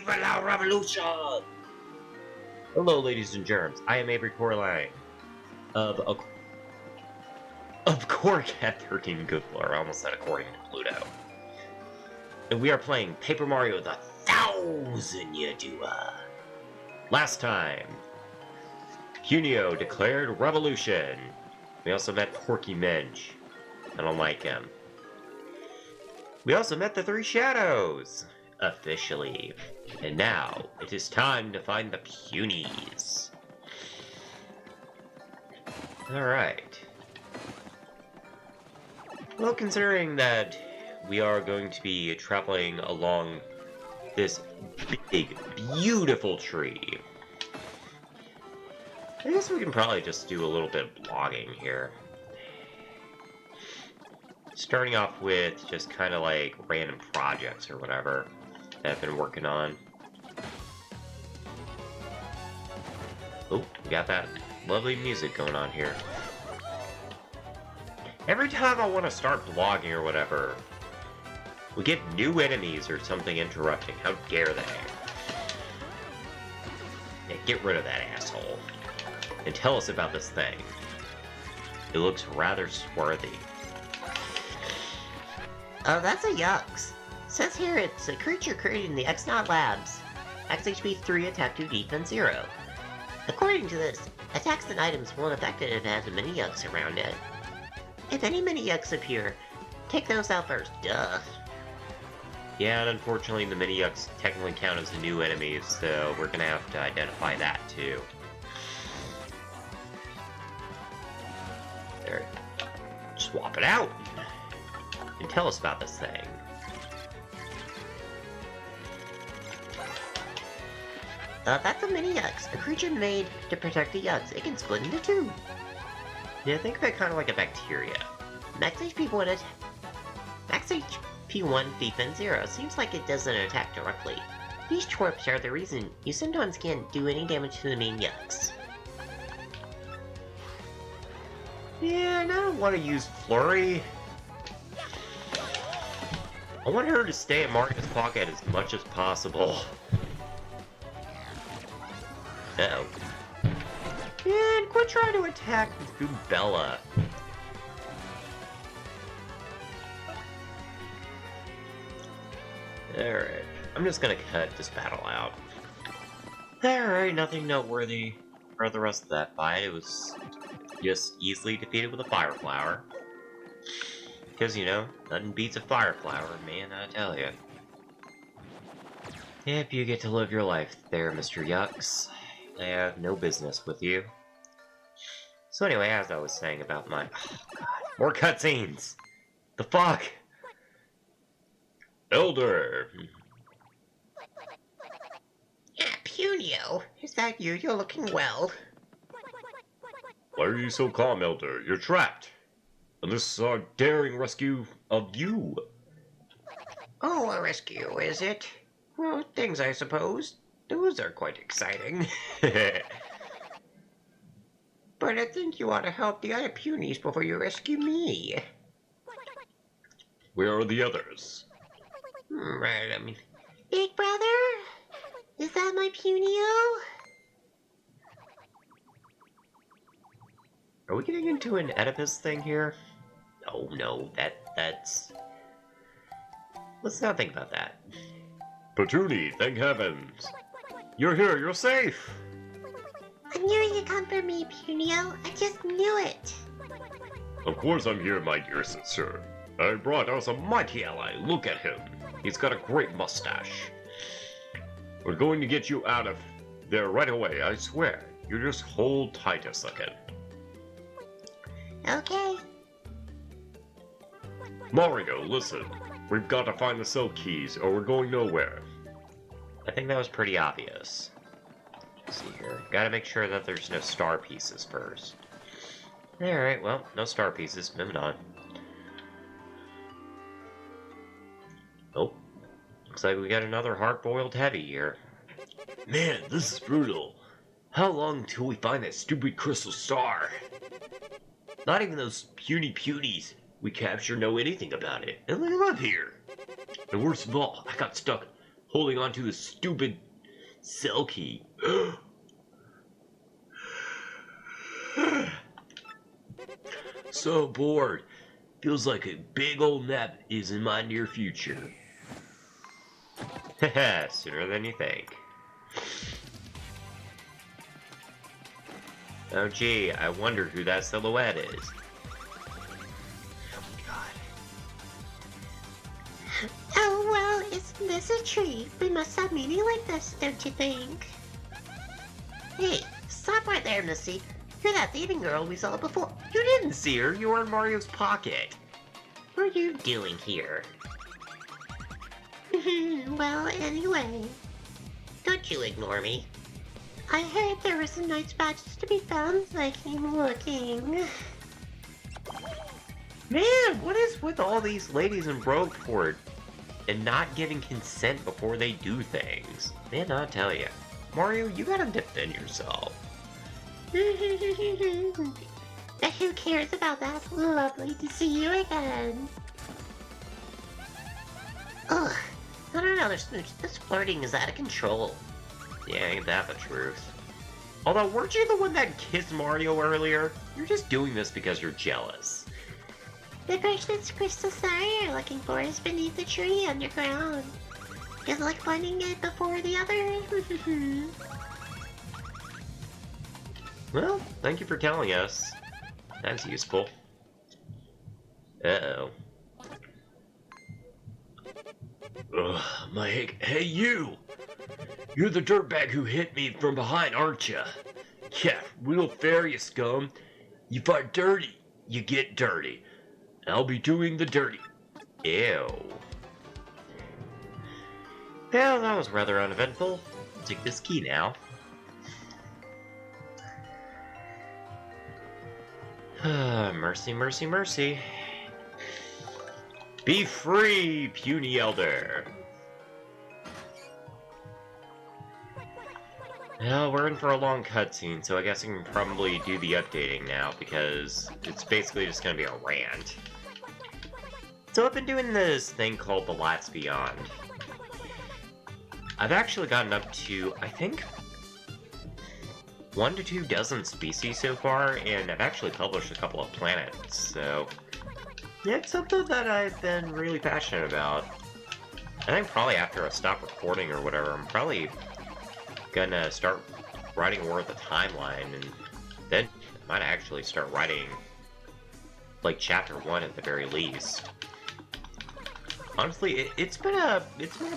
Viva la Revolution! Hello, ladies and germs. I am Avery of Corcat 13 Goodler. I almost said according to Pluto. And we are playing Paper Mario the 1000 Yadua. Last time, Punio declared revolution. We also met Porky Minge. I don't like him. We also met the Three Shadows. Officially. And now, it is time to find the Punies. Alright. Well, considering that we are going to be traveling along this big, beautiful tree, I guess we can probably just do a little bit of blogging here. Starting off with just kind of like random projects or whatever that I've been working on. Oh, we got that lovely music going on here. Every time I want to start blogging or whatever, we get new enemies or something interrupting. How dare they? Yeah, get rid of that asshole. And tell us about this thing. It looks rather swarthy. Oh, that's a Yucks. Says here it's a creature created in the X-Nauts labs. Max HP 3, attack 2, defense 0. According to this, attacks and items won't affect it if it has a mini Yucks around it. If any mini Yucks appear, take those out first, duh. Yeah, and unfortunately the mini Yucks technically count as the new enemies, so we're gonna have to identify that too. There. Swap it out! And tell us about this thing. That's a mini Yucks, a creature made to protect the Yucks. It can split into two. Yeah, think of it kind of like a bacteria. Max HP 1 Max HP 1, defense 0. Seems like it doesn't attack directly. These twerps are the reason you sometimes can't do any damage to the main Yucks. Yeah, and I don't want to use Flurry. I want her to stay in Mario's pocket as much as possible. Uh-oh. Man, quit trying to attack Bella. Alright, I'm just gonna cut this battle out. Alright, nothing noteworthy for the rest of that fight. It was just easily defeated with a Fire Flower. Because, you know, nothing beats a Fire Flower, man, I tell ya. If you get to live your life there, Mr. Yucks, I have no business with you. So anyway, as I was saying about my... Oh, God. More cutscenes! The fuck? Elder! Punio, is that you? You're looking well. Why are you so calm, Elder? You're trapped. And this is our daring rescue of you. Oh, a rescue, is it? Well, things I suppose. Those are quite exciting. But I think you ought to help the other Punies before you rescue me. Where are the others? Right, I mean... Big brother? Is that my Punio? Are we getting into an Oedipus thing here? Oh no, that's... Let's not think about that. Patoonie, thank heavens! You're here, you're safe! I knew you'd come for me, Punio. I just knew it. Of course I'm here, my dear sister. I brought us a mighty ally. Look at him. He's got a great mustache. We're going to get you out of there right away, I swear. You just hold tight a second. Okay. Mario, listen. We've got to find the Silk Keys, or we're going nowhere. I think that was pretty obvious. Let's see here. Gotta make sure that there's no star pieces first. Alright, well, no star pieces. Moving on. Oh. Looks like we got another hard-boiled heavy here. Man, this is brutal. How long until we find that stupid crystal star? Not even those puny punies we capture know anything about it, and they live here. And worst of all, I got stuck holding onto the stupid cell key. So bored. Feels like a big old nap is in my near future. Haha, sooner than you think. Oh gee, I wonder who that silhouette is. Oh my god. Oh well, isn't this a treat? We must have meaning like this, don't you think? Hey, stop right there, Missy. You're that thieving girl we saw before. You didn't see her, you were in Mario's pocket. What are you doing here? Well, anyway, don't you ignore me. I heard there were some nice badges to be found, so I came looking. Man, what is with all these ladies in Brogueport and not giving consent before they do things? Man, I tell ya, Mario, you gotta defend yourself. Who cares about that? Lovely to see you again. Ugh, I don't know, this flirting is out of control. Yeah, ain't that the truth? Although, weren't you the one that kissed Mario earlier? You're just doing this because you're jealous. The precious crystal star you're looking for is beneath the tree underground. Good luck finding it before the others. Well, thank you for telling us. That's useful. Uh-oh. Ugh, my head. Hey, you! You're the dirtbag who hit me from behind, aren't ya? Yeah, real fair, you scum. You fight dirty, you get dirty. I'll be doing the dirty. Ew. Well, that was rather uneventful. I'll take this key now. Mercy, mercy, mercy. Be free, puny elder. Well, we're in for a long cutscene, so I guess I can probably do the updating now, because it's basically just gonna be a rant. So I've been doing this thing called The Lats Beyond. I've actually gotten up to, I think, 1 to 2 dozen species so far, and I've actually published a couple of planets, so yeah, it's something that I've been really passionate about. I think probably after I stop recording or whatever, I'm probably gonna start writing more of the timeline, and then I might actually start writing like chapter 1 at the very least. Honestly, it's been a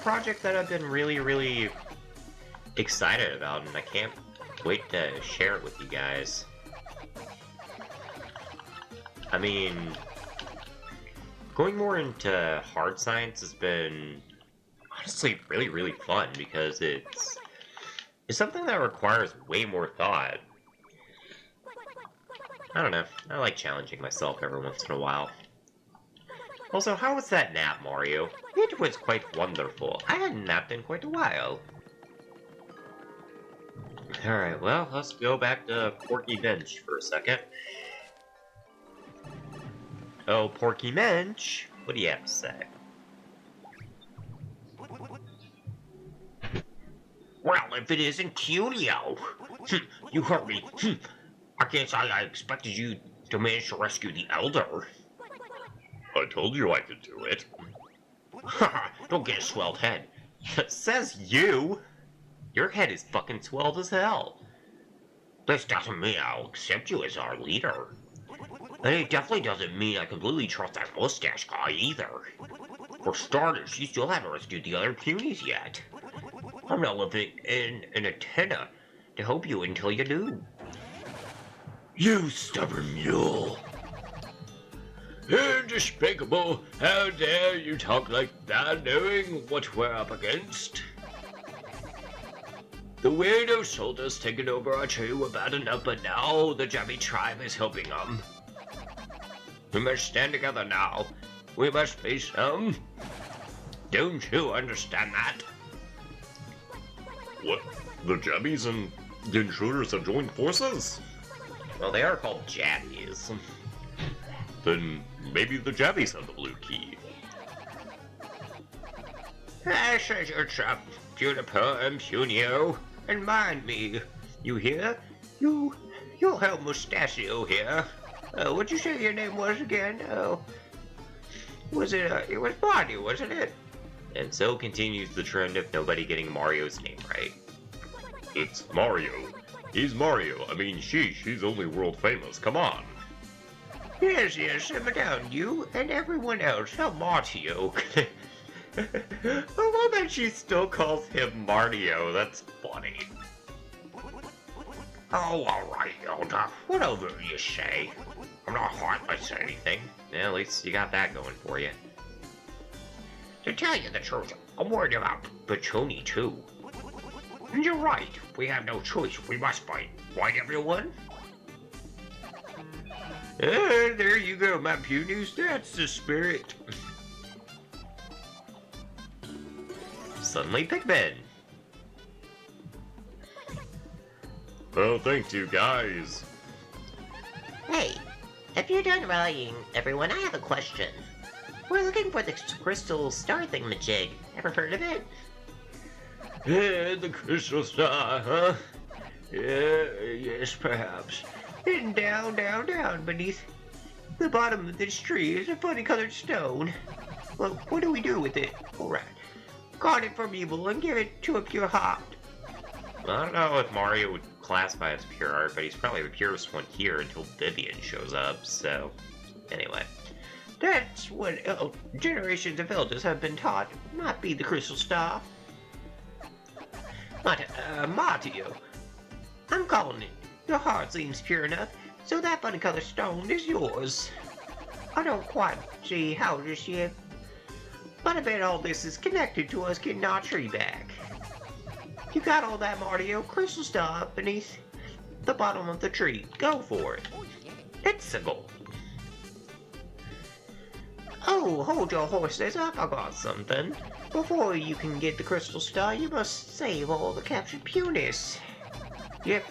project that I've been really excited about, and I can't wait to share it with you guys. I mean, going more into hard science has been honestly really fun, because it's something that requires way more thought. I don't know, I like challenging myself every once in a while. Also, how was that nap, Mario? It was quite wonderful. I hadn't napped in quite a while. Alright, well, let's go back to Porky Bench for a second. Oh, Porky Bench, what do you have to say? Well, if it isn't Cuneo! You heard me. I guess I expected you to manage to rescue the Elder. I told you I could do it. Haha, don't get a swelled head. Says you! Your head is fucking swelled as hell. This doesn't mean I'll accept you as our leader. And it definitely doesn't mean I completely trust that mustache guy either. For starters, you still haven't rescued the other Punies yet. I'm not living in an antenna to help you until you do. You stubborn mule! Indespicable! How dare you talk like that, knowing what we're up against? The weirdo soldiers taking over our tree were bad enough, but now the Jabby tribe is helping them. We must stand together now. We must face them. Don't you understand that? What? The Jabbies and the intruders have joined forces? Well, they are called Jabbies. Then maybe the Jabbies have the blue key. Shut up, Juniper and Punio, and mind me. You hear? You'll help Mustachio here. What'd you say your name was again? It was Bonnie, wasn't it? And so continues the trend of nobody getting Mario's name right. It's Mario. He's Mario. I mean, she's only world famous. Come on. Yes, simmer down, you and everyone else. I'm Martio. I love that she still calls him Mario. That's funny. Oh, alright, Elder. Whatever you say. I'm not heartless or anything. Yeah, at least you got that going for you. To tell you the truth, I'm worried about Punies too. And you're right. We have no choice. We must fight. Right, everyone? There you go, my Punies. That's the spirit. Suddenly Pikmin. Well, thank you, guys. Hey, if you're done rallying, everyone, I have a question. We're looking for the crystal star thingamajig. Ever heard of it? Yeah, the crystal star, huh? Yeah, yes, perhaps. And down beneath the bottom of this tree is a funny colored stone. Well, what do we do with it? Alright. Guard it from evil and give it to a pure heart. Well, I don't know if Mario would classify as pure art, but he's probably the purest one here until Vivian shows up, so... Anyway. That's what generations of elders have been taught, not be the crystal star. Martio, I'm calling it. Your heart seems pure enough, so that funny colored stone is yours. I don't quite see how just yet, but I bet all this is connected to us getting our tree back. You got all that, Mario? Crystal star beneath the bottom of the tree. Go for it. It's simple. Oh, hold your horses, I forgot something. Before you can get the crystal star, you must save all the captured Punies. Yep,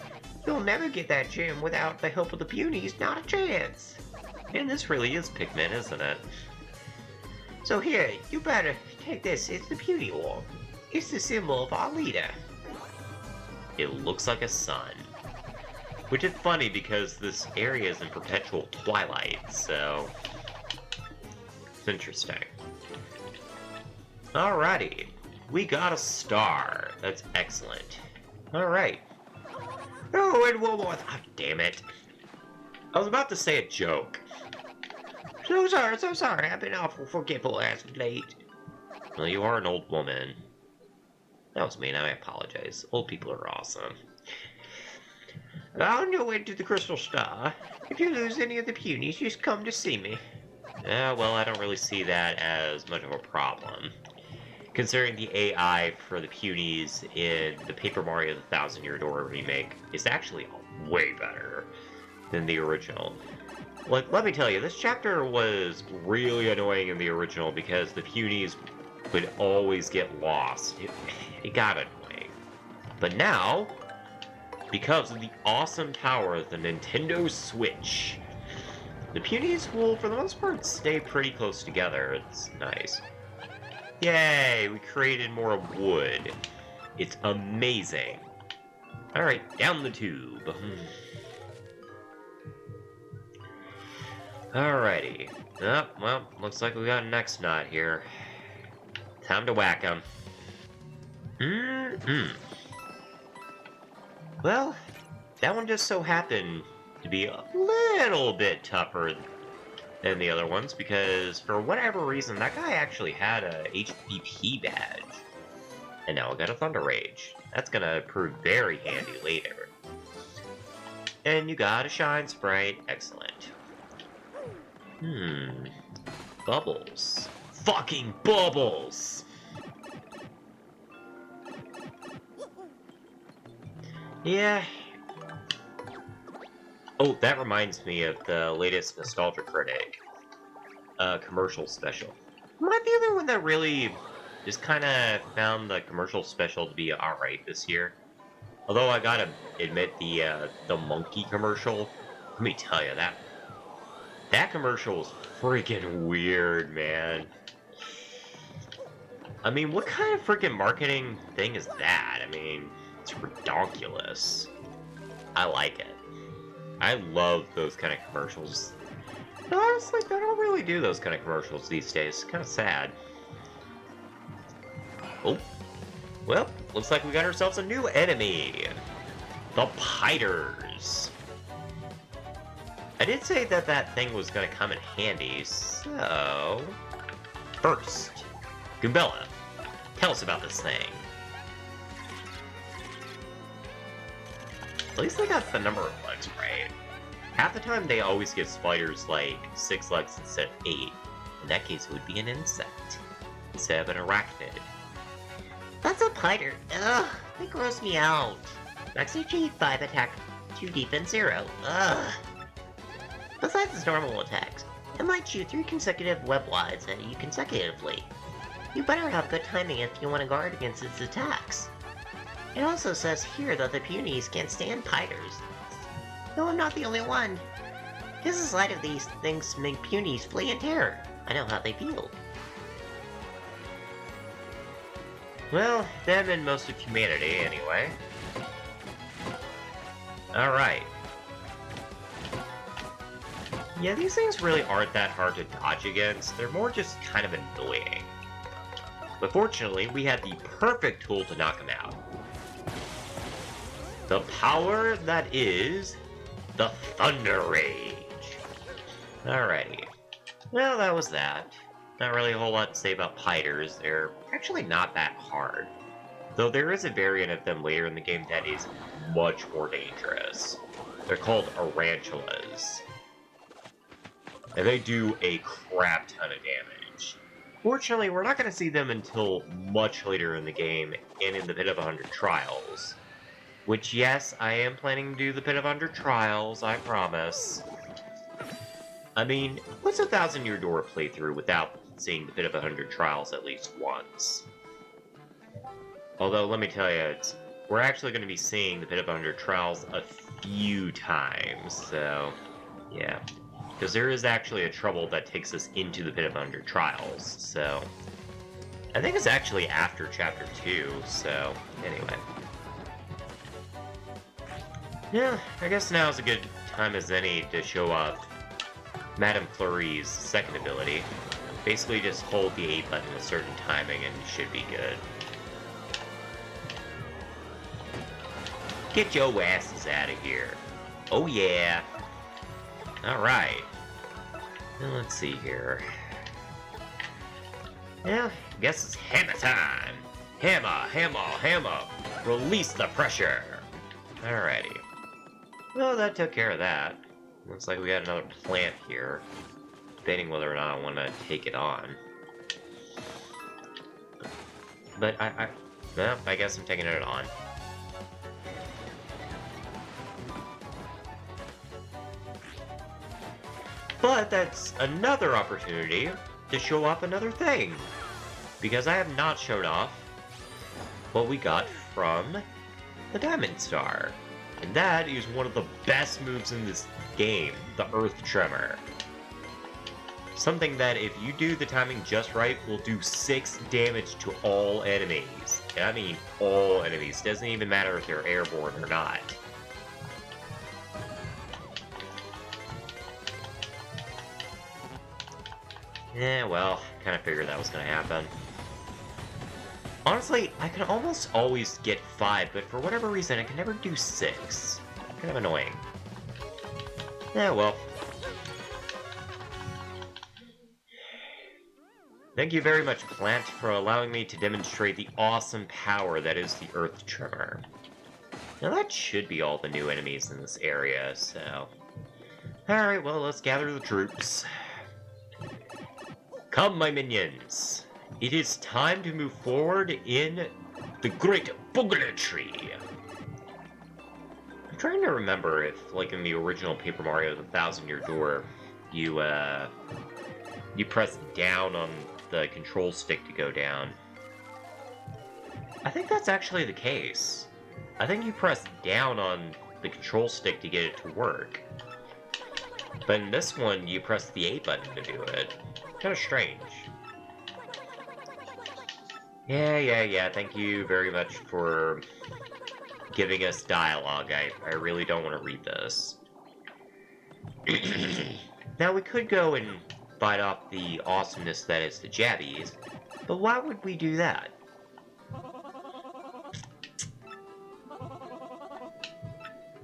you'll never get that gem without the help of the Punies, not a chance. And this really is Pikmin, isn't it? So here, you better take this, it's the Punie orb. It's the symbol of our leader. It looks like a sun. Which is funny because this area is in perpetual twilight, so... It's interesting. Alrighty. We got a star. That's excellent. Alright. Oh, and one more. Oh, damn it. I was about to say a joke. So sorry. I've been awful forgetful as of late. Well, you are an old woman. That was mean. I apologize. Old people are awesome. On your way to the Crystal Star, if you lose any of the Punies, just come to see me. Well, I don't really see that as much of a problem. Considering the AI for the Punies in the Paper Mario The Thousand Year Door remake is actually way better than the original. Like, let me tell you, this chapter was really annoying in the original because the Punies would always get lost. It got annoying. But now, because of the awesome power of the Nintendo Switch, the Punies will, for the most part, stay pretty close together. It's nice. Yay, we created more wood. It's amazing. Alright, down the tube. Alrighty. Oh, well, looks like we got an X-Naut here. Time to whack him. Well, that one just so happened to be a little bit tougher than the other ones because for whatever reason that guy actually had a HVP badge. And now I got a Thunder Rage. That's gonna prove very handy later. And you got a Shine Sprite. Excellent. Bubbles. Fucking bubbles! Yeah. Oh, that reminds me of the latest Nostalgia Critic commercial special. Am I the only one that really just kind of found the commercial special to be alright this year? Although I gotta admit, the monkey commercial, let me tell you, that commercial was freaking weird, man. I mean, what kind of freaking marketing thing is that? I mean, it's ridiculous. I like it. I love those kind of commercials. But honestly, they don't really do those kind of commercials these days. It's kind of sad. Oh. Well, looks like we got ourselves a new enemy. The Piters. I did say that that thing was going to come in handy, so... First, Goombella, tell us about this thing. At least they got the number of legs right. Half the time they always give spiders like 6 legs instead of 8. In that case it would be an insect, instead of an arachnid. That's a Piter. Ugh, they gross me out. Max HP 5, attack 2, defense 0. Ugh. Besides its normal attacks, it might shoot 3 consecutive web wides at you consecutively. You better have good timing if you want to guard against its attacks. It also says here that the Punies can't stand Piters. No, I'm not the only one. Just the sight of these things make Punies flee in terror. I know how they feel. Well, them and most of humanity, anyway. Alright. Yeah, these things really aren't that hard to dodge against. They're more just kind of annoying. But fortunately, we had the perfect tool to knock them out. The power that is the Thunder Rage. Alrighty. Well, that was that. Not really a whole lot to say about Piters. They're actually not that hard. Though there is a variant of them later in the game that is much more dangerous. They're called Tarantulas. And they do a crap ton of damage. Fortunately, we're not going to see them until much later in the game and in the Pit of 100 Trials. Which, yes, I am planning to do the Pit of 100 Trials, I promise. I mean, what's a 1000-Year Door playthrough without seeing the Pit of 100 Trials at least once? Although, let me tell you, we're actually going to be seeing the Pit of 100 Trials a few times, so, yeah. Because there is actually a trouble that takes us into the Pit of 100 Trials, so... I think it's actually after Chapter 2, so, anyway. Yeah, I guess now is a good time as any to show off Madame Flurry's second ability. Basically just hold the A button a certain timing and you should be good. Get your asses out of here. Oh yeah. Alright. Now let's see here. Yeah, I guess it's hammer time. Hammer, hammer, hammer. Release the pressure. Alrighty. Well, that took care of that. Looks like we got another plant here. Debating whether or not I want to take it on. But well, I guess I'm taking it on. But that's another opportunity to show off another thing. Because I have not shown off what we got from the Diamond Star. And that is one of the best moves in this game, the Earth Tremor. Something that, if you do the timing just right, will do 6 damage to all enemies. And I mean all enemies. Doesn't even matter if they're airborne or not. Yeah, well, kind of figured that was going to happen. Honestly, I can almost always get 5, but for whatever reason, I can never do 6. Kind of annoying. Yeah, well. Thank you very much, Plant, for allowing me to demonstrate the awesome power that is the Earth Tremor. Now that should be all the new enemies in this area, so... Alright, well, let's gather the troops. Come, my minions! It is time to move forward in the Great Boogler Tree. I'm trying to remember if, like in the original Paper Mario: The 1000-Year Door, you press down on the control stick to go down. I think that's actually the case. I think you press down on the control stick to get it to work. But in this one, you press the A button to do it. Kind of strange. Yeah. Thank you very much for giving us dialogue. I really don't want to read this. Now, we could go and fight off the awesomeness that is the Jabbies, but why would we do that?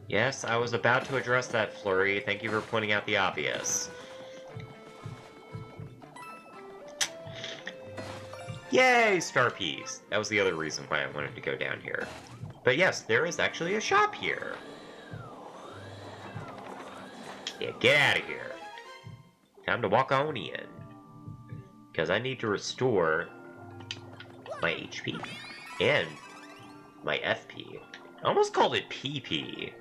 Yes, I was about to address that, Flurry. Thank you for pointing out the obvious. Yay, Star Piece! That was the other reason why I wanted to go down here. But yes, there is actually a shop here. Yeah, get out of here. Time to walk on in. Because I need to restore my HP and my FP. I almost called it PP.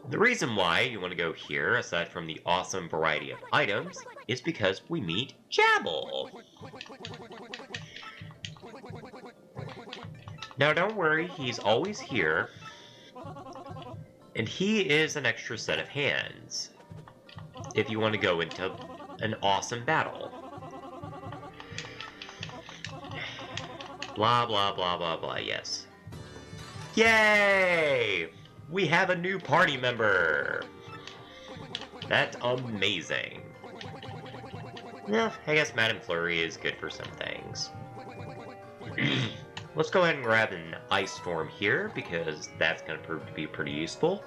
The reason why you want to go here, aside from the awesome variety of items, is because we meet Jabble. Now don't worry, he's always here, and he is an extra set of hands, if you want to go into an awesome battle. Blah, blah, blah, blah, blah, yes. Yay! We have a new party member! That's amazing. Yeah, I guess Madame Flurry is good for some things. Let's go ahead and grab an Ice Storm here, because that's going to prove to be pretty useful.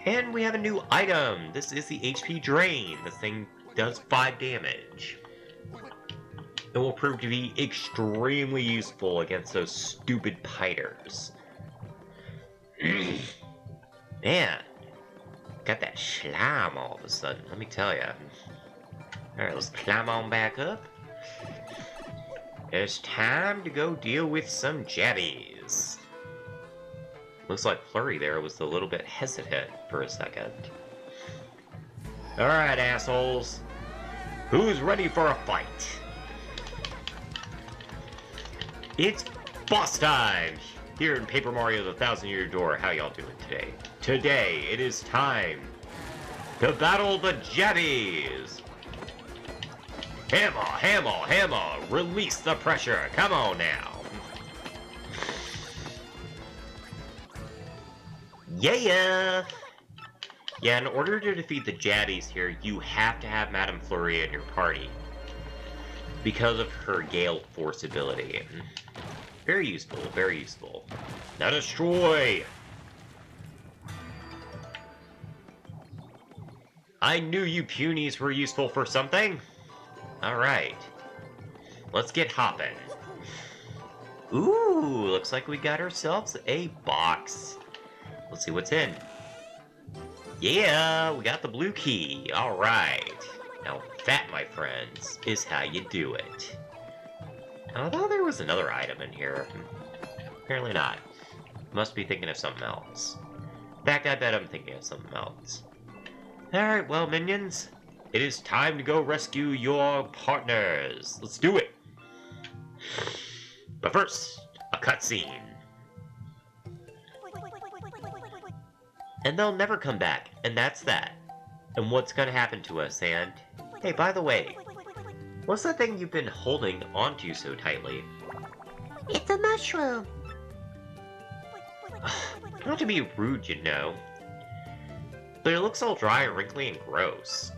And we have a new item! This is the HP Drain. This thing does 5 damage. It will prove to be extremely useful against those stupid piters. Man, got that slime all of a sudden, let me tell ya. Alright, let's climb on back up. It's time to go deal with some Jabbies. Looks like Flurry there was a little bit hesitant for a second. Alright, assholes. Who's ready for a fight? It's boss time! Here in Paper Mario the 1000-Year Door, how y'all doing today? Today, it is time to battle the Jabbies! Hammer, release the pressure, come on now! Yeah! Yeah, in order to defeat the Jabbies here, you have to have Madame Flurry in your party. Because of her Gale Force ability. Very useful, very useful. Now destroy! I knew you Punies were useful for something! Alright. Let's get hopping. Ooh, looks like we got ourselves a box. Let's see what's in. Yeah, we got the blue key. Alright. Now that, my friends, is how you do it. I thought there was another item in here. Apparently not. Must be thinking of something else. In fact, I bet I'm thinking of something else. Alright, well, minions, it is time to go rescue your partners. Let's do it! But first, a cutscene. And they'll never come back, and that's that. And what's gonna happen to us, and... Hey, by the way, what's that thing you've been holding onto so tightly? It's a mushroom. Not to be rude, you know. But it looks all dry and wrinkly and gross.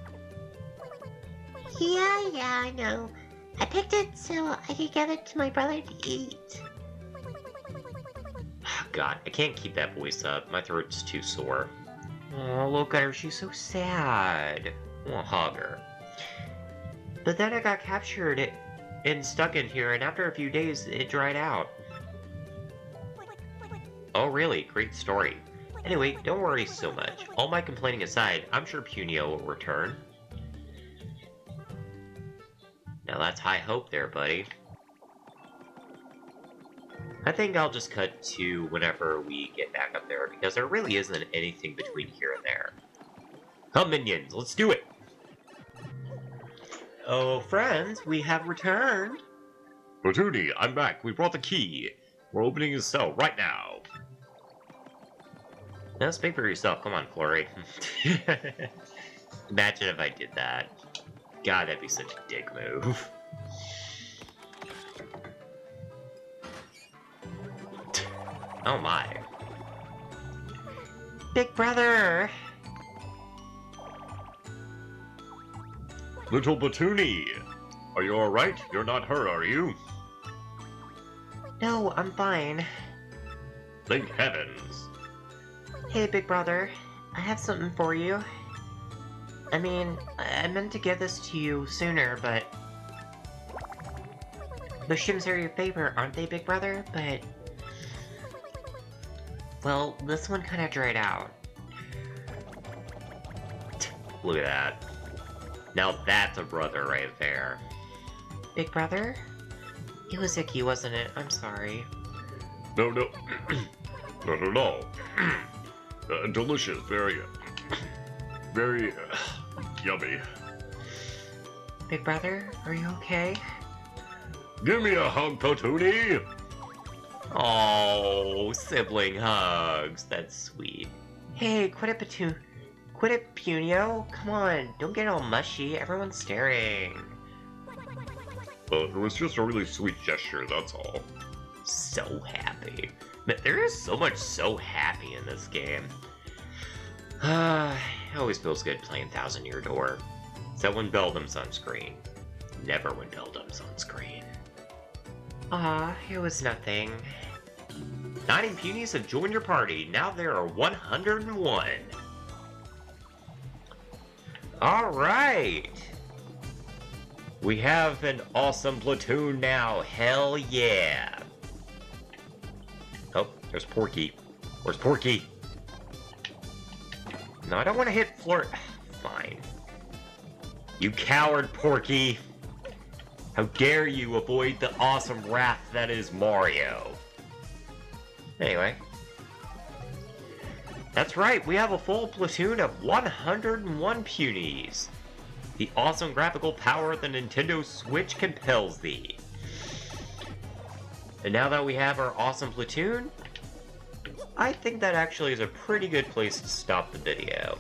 Yeah, I know. I picked it so I could give it to my brother to eat. God, I can't keep that voice up. My throat's too sore. Oh, look at her. She's so sad. I want to hug her. But then I got captured and stuck in here, and after a few days, it dried out. Oh, really? Great story. Anyway, don't worry so much. All my complaining aside, I'm sure Punio will return. Now that's high hope there, buddy. I think I'll just cut to whenever we get back up there, because there really isn't anything between here and there. Come, minions, let's do it! Oh, friends, we have returned! Rotuni, I'm back. We brought the key. We're opening his cell right now. Now speak for yourself. Come on, Flurry. Imagine if I did that. God, that'd be such a dick move. Oh my. Big brother! Little Batoonie! Are you alright? You're not hurt, are you? No, I'm fine. Thank heavens. Hey, big brother. I have something for you. I mean, I meant to give this to you sooner, but... The shims are your favorite, aren't they, big brother? But... Well, this one kinda dried out. Look at that. Now that's a brother right there. Big brother? It was icky, wasn't it? I'm sorry. No, no. Not at all. Delicious, very yummy. Big brother, are you okay? Give me a hug, Batoonie! Oh, sibling hugs. That's sweet. Hey, quit it, Punio. Come on, don't get all mushy. Everyone's staring. It was just a really sweet gesture, that's all. So happy. Man, there is so much so happy in this game. It always feels good playing Thousand Year Door. Except when Beldam's on screen. Never when Beldam's on screen. It was nothing. 90 Punies have joined your party. Now there are 101. Alright! We have an awesome platoon now. Hell yeah! Oh, there's Porky. Where's Porky? No, I don't want to hit Flirt. Fine. You coward, Porky! How dare you avoid the awesome wrath that is Mario? Anyway. That's right, we have a full platoon of 101 Punies. The awesome graphical power of the Nintendo Switch compels thee. And now that we have our awesome platoon, I think that actually is a pretty good place to stop the video.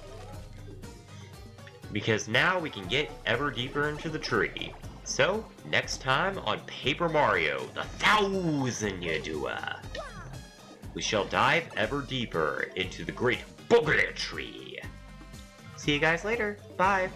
Because now we can get ever deeper into the tree. So, next time on Paper Mario, the 1000-year Dua, we shall dive ever deeper into the great Booger Tree. See you guys later. Bye.